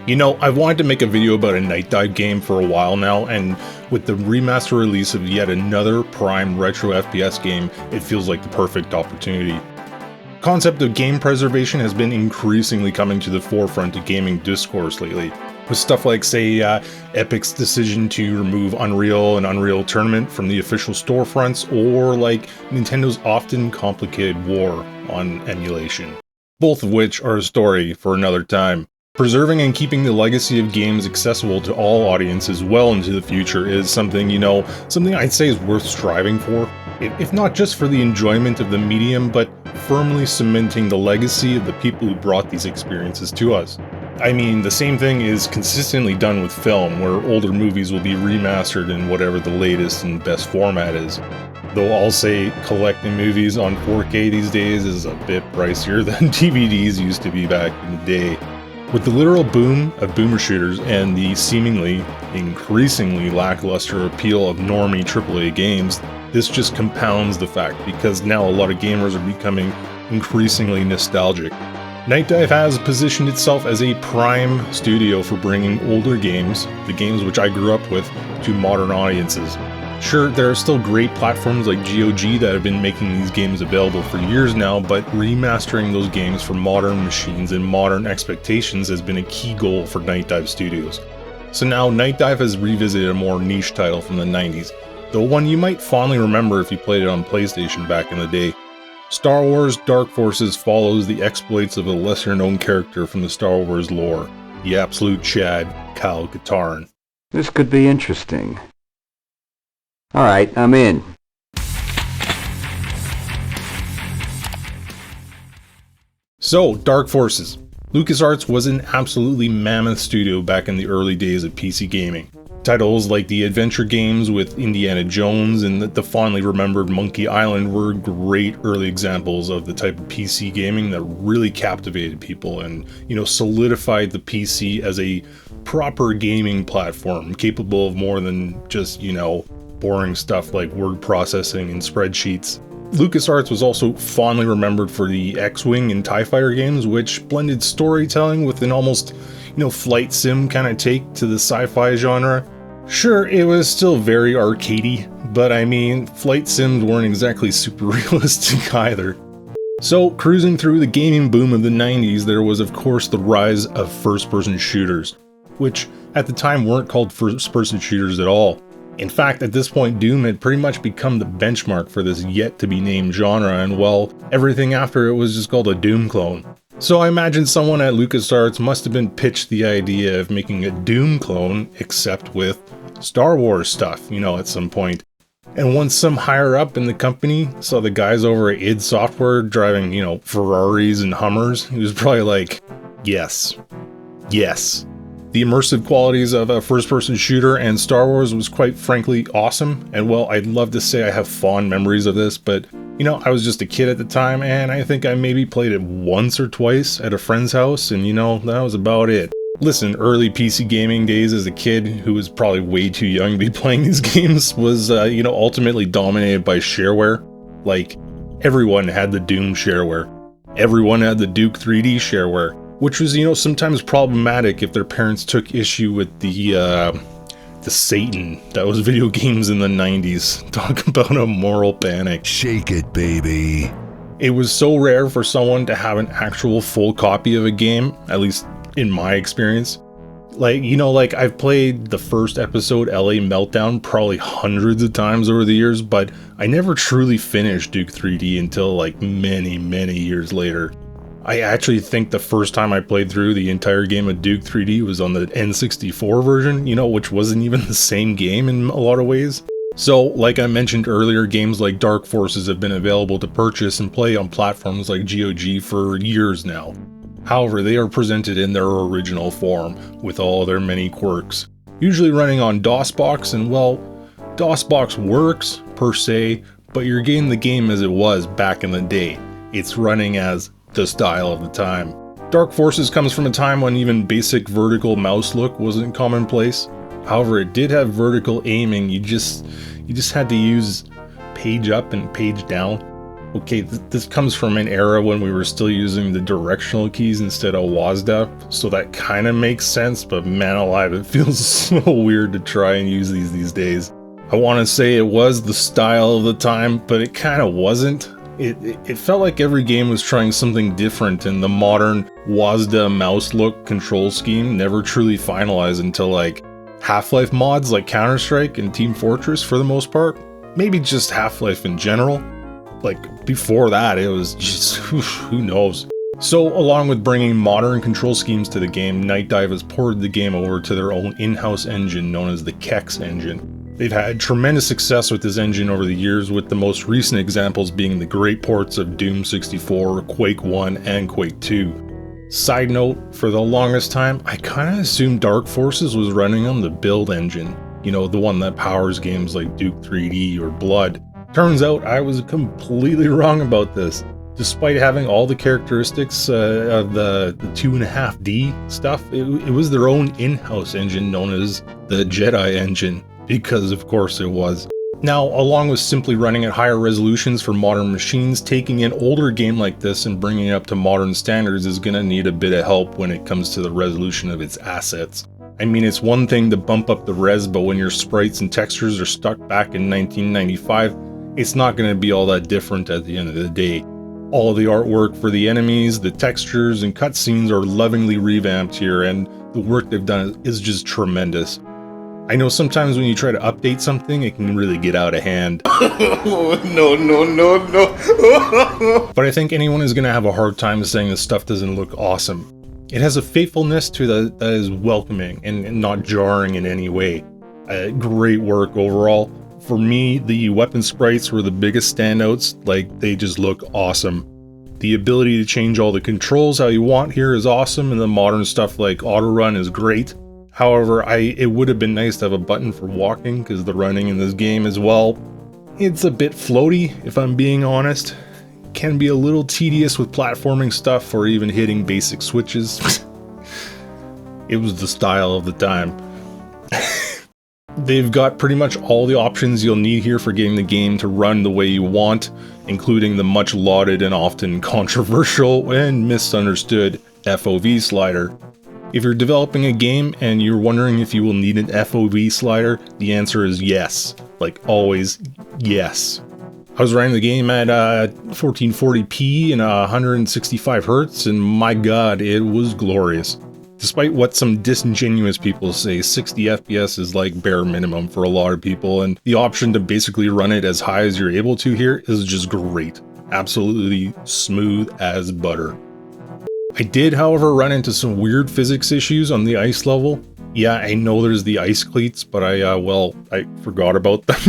You know, I've wanted to make a video about a Nightdive game for a while now, and with the remaster release of yet another prime retro FPS game, it feels like the perfect opportunity. Concept of game preservation has been increasingly coming to the forefront of gaming discourse lately, with stuff like, say, Epic's decision to remove Unreal and Unreal Tournament from the official storefronts, or like Nintendo's often complicated war on emulation. Both of which are a story for another time. Preserving and keeping the legacy of games accessible to all audiences well into the future is something, something I'd say is worth striving for. If not just for the enjoyment of the medium, but firmly cementing the legacy of the people who brought these experiences to us. I mean, the same thing is consistently done with film, where older movies will be remastered in whatever the latest and best format is. Though I'll say collecting movies on 4K these days is a bit pricier than DVDs used to be back in the day. With the literal boom of boomer shooters and the seemingly, increasingly lackluster appeal of normie AAA games, this just compounds the fact because now a lot of gamers are becoming increasingly nostalgic. Nightdive has positioned itself as a prime studio for bringing older games, the games which I grew up with, to modern audiences. Sure, there are still great platforms like GOG that have been making these games available for years now, but remastering those games for modern machines and modern expectations has been a key goal for Nightdive Studios. So now Nightdive has revisited a more niche title from the 90s, though one you might fondly remember if you played it on PlayStation back in the day. Star Wars Dark Forces follows the exploits of a lesser-known character from the Star Wars lore, the absolute Chad, Kyle Katarn. This could be interesting. Alright, I'm in. So, Dark Forces. LucasArts was an absolutely mammoth studio back in the early days of PC gaming. Titles like the adventure games with Indiana Jones and the fondly remembered Monkey Island were great early examples of the type of PC gaming that really captivated people and, solidified the PC as a proper gaming platform capable of more than just, boring stuff like word processing and spreadsheets. LucasArts was also fondly remembered for the X-Wing and TIE Fighter games, which blended storytelling with an almost, flight sim kind of take to the sci-fi genre. Sure, it was still very arcadey, but I mean, flight sims weren't exactly super realistic either. So, cruising through the gaming boom of the 90s, there was of course the rise of first-person shooters, which at the time weren't called first-person shooters at all. In fact, at this point, Doom had pretty much become the benchmark for this yet-to-be-named genre, and well, everything after it was just called a Doom clone. So I imagine someone at LucasArts must have been pitched the idea of making a Doom clone, except with Star Wars stuff, at some point. And once some higher up in the company saw the guys over at id Software driving, Ferraris and Hummers, he was probably like, yes. The immersive qualities of a first-person shooter and Star Wars was quite frankly awesome, and well, I'd love to say I have fond memories of this, but I was just a kid at the time, and I think I maybe played it once or twice at a friend's house, and that was about it. Listen, early PC gaming days as a kid who was probably way too young to be playing these games was, ultimately dominated by shareware. Like, everyone had the Doom shareware. Everyone had the Duke 3D shareware. Which was, sometimes problematic if their parents took issue with the Satan that was video games in the 90s. Talk about a moral panic. Shake it, baby. It was so rare for someone to have an actual full copy of a game, at least in my experience. Like, I've played the first episode, LA Meltdown, probably hundreds of times over the years, but I never truly finished Duke 3D until, many, many years later. I actually think the first time I played through the entire game of Duke 3D was on the N64 version, which wasn't even the same game in a lot of ways. So, like I mentioned earlier, games like Dark Forces have been available to purchase and play on platforms like GOG for years now. However, they are presented in their original form, with all their many quirks. Usually running on DOSBox, and well, DOSBox works, per se, but you're getting the game as it was back in the day. It's running as the style of the time. Dark Forces comes from a time when even basic vertical mouse look wasn't commonplace. However, it did have vertical aiming. You just had to use page up and page down. Okay, this comes from an era when we were still using the directional keys instead of WASD, so that kind of makes sense, but man alive, it feels so weird to try and use these days. I want to say it was the style of the time, but it kind of wasn't. It felt like every game was trying something different, and the modern WASD mouse look control scheme never truly finalized until like Half-Life mods like Counter-Strike and Team Fortress for the most part. Maybe just Half-Life in general. Like, before that, it was just, who knows. So, along with bringing modern control schemes to the game, Nightdive has ported the game over to their own in-house engine known as the Kex engine. They've had tremendous success with this engine over the years, with the most recent examples being the great ports of Doom 64, Quake 1, and Quake 2. Side note, for the longest time, I kinda assumed Dark Forces was running on the build engine. You know, the one that powers games like Duke 3D or Blood. Turns out I was completely wrong about this. Despite having all the characteristics of the 2.5D stuff, it was their own in-house engine known as the Jedi engine, because of course it was. Now, along with simply running at higher resolutions for modern machines, taking an older game like this and bringing it up to modern standards is going to need a bit of help when it comes to the resolution of its assets. I mean, it's one thing to bump up the res, but when your sprites and textures are stuck back in 1995, it's not going to be all that different at the end of the day. All of the artwork for the enemies, the textures, and cutscenes are lovingly revamped here, and the work they've done is just tremendous. I know sometimes when you try to update something, it can really get out of hand. No. But I think anyone is going to have a hard time saying this stuff doesn't look awesome. It has a faithfulness to that is welcoming and not jarring in any way. Great work overall. For me, the weapon sprites were the biggest standouts, like they just look awesome. The ability to change all the controls how you want here is awesome, and the modern stuff like auto run is great. However, it would have been nice to have a button for walking, because the running in this game as well, it's a bit floaty, if I'm being honest. Can be a little tedious with platforming stuff or even hitting basic switches. It was the style of the time. They've got pretty much all the options you'll need here for getting the game to run the way you want, including the much lauded and often controversial and misunderstood FOV slider. If you're developing a game and you're wondering if you will need an FOV slider, the answer is yes. Like always, yes. I was running the game at 1440p and 165 Hz, and my god, it was glorious. Despite what some disingenuous people say, 60 FPS is like bare minimum for a lot of people, and the option to basically run it as high as you're able to here is just great. Absolutely smooth as butter. I did, however, run into some weird physics issues on the ice level. Yeah, I know there's the ice cleats, but I forgot about them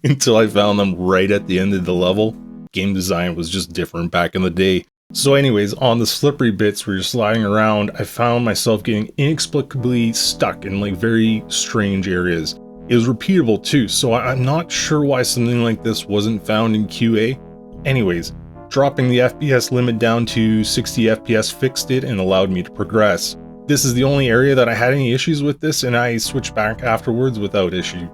until I found them right at the end of the level. Game design was just different back in the day. So anyways, on the slippery bits where you're sliding around, I found myself getting inexplicably stuck in like very strange areas. It was repeatable too, so I'm not sure why something like this wasn't found in QA. Anyways, dropping the FPS limit down to 60 FPS fixed it and allowed me to progress. This is the only area that I had any issues with this, and I switched back afterwards without issue.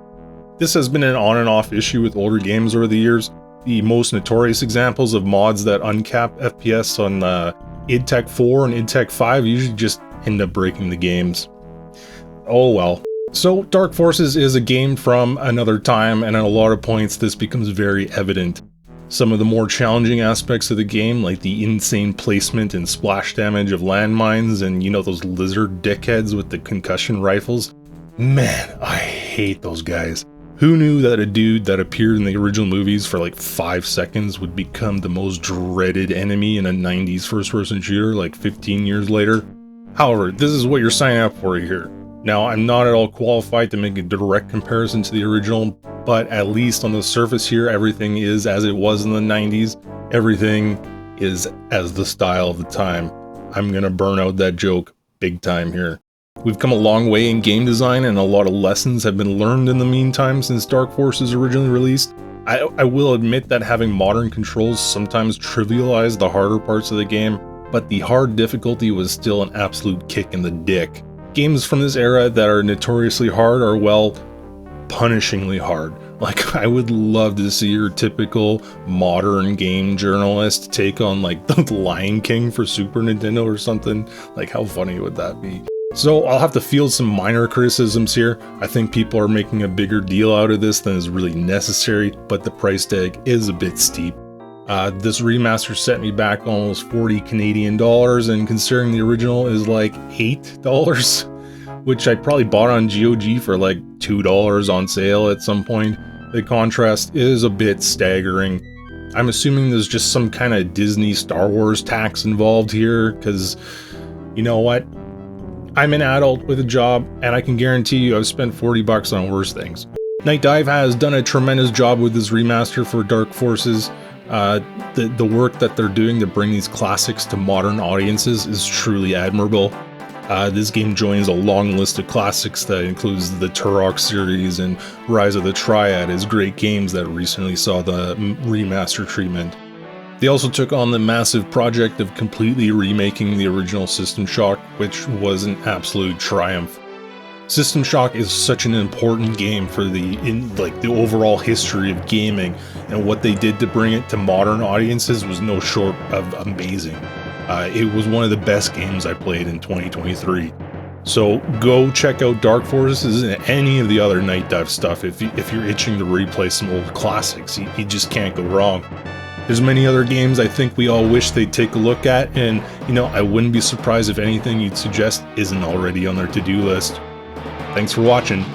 This has been an on and off issue with older games over the years. The most notorious examples of mods that uncap FPS on id Tech 4 and id Tech 5 usually just end up breaking the games. Oh well. So Dark Forces is a game from another time, and at a lot of points this becomes very evident. Some of the more challenging aspects of the game, like the insane placement and splash damage of landmines and, you know, those lizard dickheads with the concussion rifles. Man, I hate those guys. Who knew that a dude that appeared in the original movies for like 5 seconds would become the most dreaded enemy in a 90s first-person shooter like 15 years later? However, this is what you're signing up for here. Now, I'm not at all qualified to make a direct comparison to the original, but at least on the surface here, everything is as it was in the 90s. Everything is as the style of the time. I'm gonna burn out that joke big time here. We've come a long way in game design, and a lot of lessons have been learned in the meantime since Dark Forces originally released. I will admit that having modern controls sometimes trivialized the harder parts of the game, but the hard difficulty was still an absolute kick in the dick. Games from this era that are notoriously hard are, well, punishingly hard. Like, I would love to see your typical modern game journalist take on, like, the Lion King for Super Nintendo or something. Like, how funny would that be? So I'll have to field some minor criticisms here. I think people are making a bigger deal out of this than is really necessary, but the price tag is a bit steep. This remaster set me back almost 40 Canadian dollars, and considering the original is like $8, which I probably bought on GOG for like $2 on sale at some point, the contrast is a bit staggering. I'm assuming there's just some kind of Disney Star Wars tax involved here, because you know what? I'm an adult with a job, and I can guarantee you I've spent 40 bucks on worse things. Nightdive has done a tremendous job with this remaster for Dark Forces. The work that they're doing to bring these classics to modern audiences is truly admirable. This game joins a long list of classics that includes the Turok series and Rise of the Triad as great games that recently saw the remaster treatment. They also took on the massive project of completely remaking the original System Shock, which was an absolute triumph. System Shock is such an important game for the overall history of gaming, and what they did to bring it to modern audiences was no short of amazing. It was one of the best games I played in 2023. So go check out Dark Forces and any of the other Nightdive stuff if you're itching to replay some old classics. You just can't go wrong. There's many other games I think we all wish they'd take a look at, and I wouldn't be surprised if anything you'd suggest isn't already on their to-do list. Thanks for watching.